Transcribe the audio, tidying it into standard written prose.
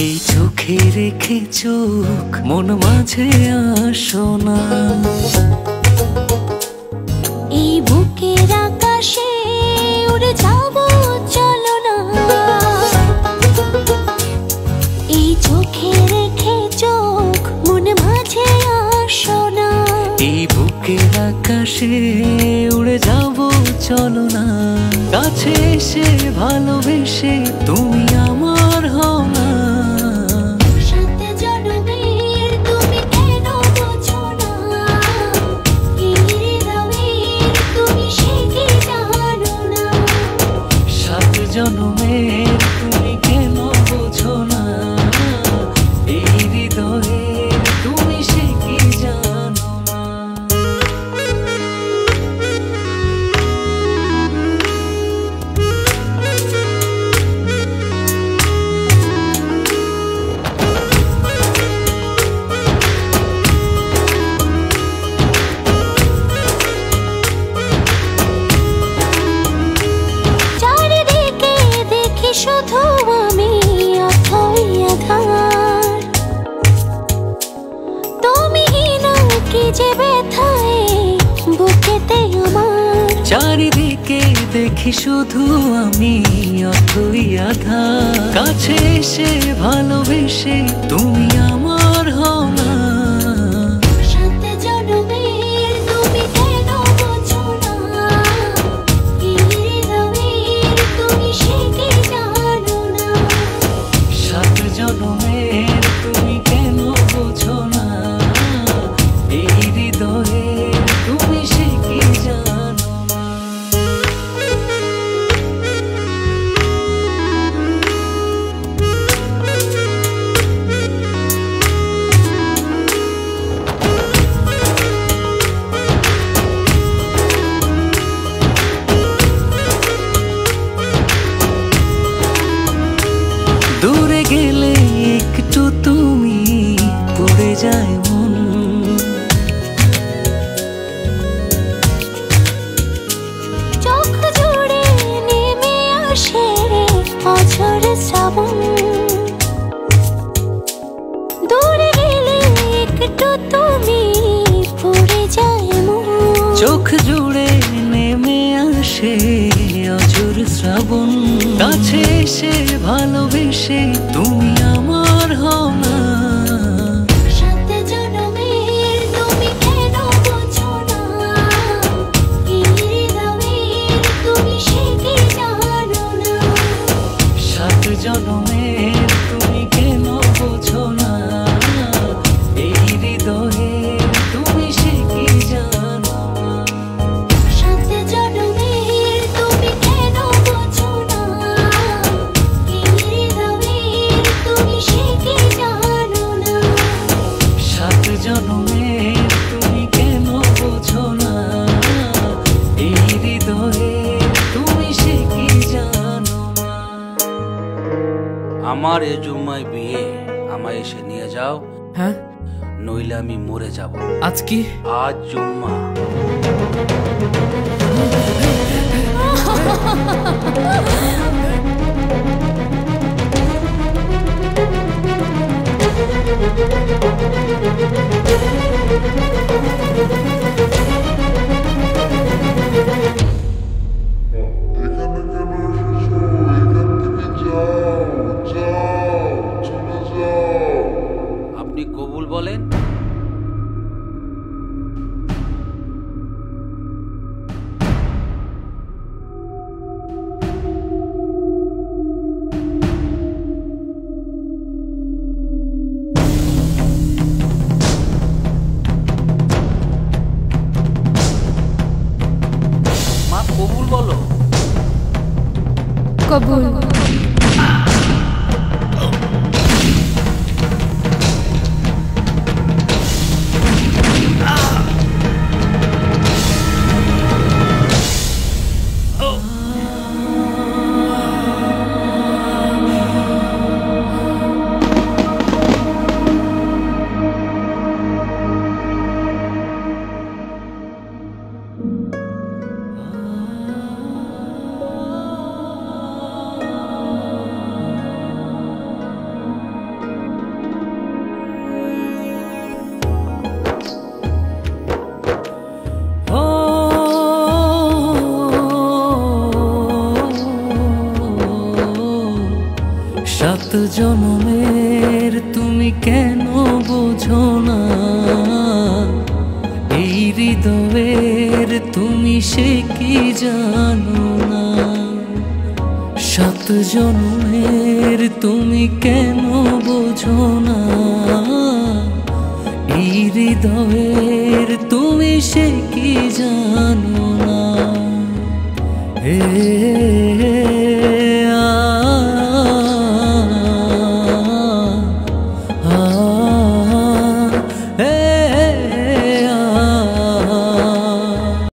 এই চোখে রেখে চোখ মন মাঝে আসো না, এই বুকের আকাশে উড়ে যাব চলো না। এই চোখে রেখে চোখ মন মাঝে আসো না, এই বুকের আকাশে উড়ে যাব চলো না। কাছে এসে ভালোবেসে তুমি আমার হও না, জনমের তুমি কেন বোঝো না, এই হৃদয়ের তুমি সে কি জানো না। শুধু আমি অথই আধার, তুমি না কি যে ব্যথায় বুকেতে আমার। চারিদিকে দেখি শুধু আমি অথই আধার, কাছে এসে ভালোবেসে তুমি আমার হও না। জনমের তুমি কেন বোঝো না, এই হৃদয়ের তুমি সে কি জানো না। দূরে গেলে একটু তুমি পড়ে যায় মন, চোখ জুড়ে নেমে আসে অঝোর শ্রাবণ। দূরে গেলে একটু তুমি পড়ে যায় মন, চোখ জুড়ে নেমে আসে অঝোর শ্রাবণ। কাছে এসে ভালোবেসে তুমি আমার হও না, জনমের তুমি কেন বোঝো না, এই হৃদয়ের তুমি সে কি জানো না। সাত জনমের তুমি কেন বোঝো না, এই হৃদয়ের তুমি সে কি জানো না। সাত জনমের তুমি কেন বোঝো না, এই হৃদয়ের তুমি সে কি জানো না। আমার এ জুম্মায় বিয়ে, আমায় এসে নিয়ে যাও। হ্যাঁ, নইলে আমি মরে যাব। আজ কি? আজ জুম্মা। আপনি কবুল বলেন। মা কবুল বলো। কবুল। সাত জনমের তুমি কেন বোঝো না, এই হৃদয়ের তুমি সে কি জানো না। সাত জনমের তুমি কেন বোঝো না, এই হৃদয়ের তুমি সে কি জানো না।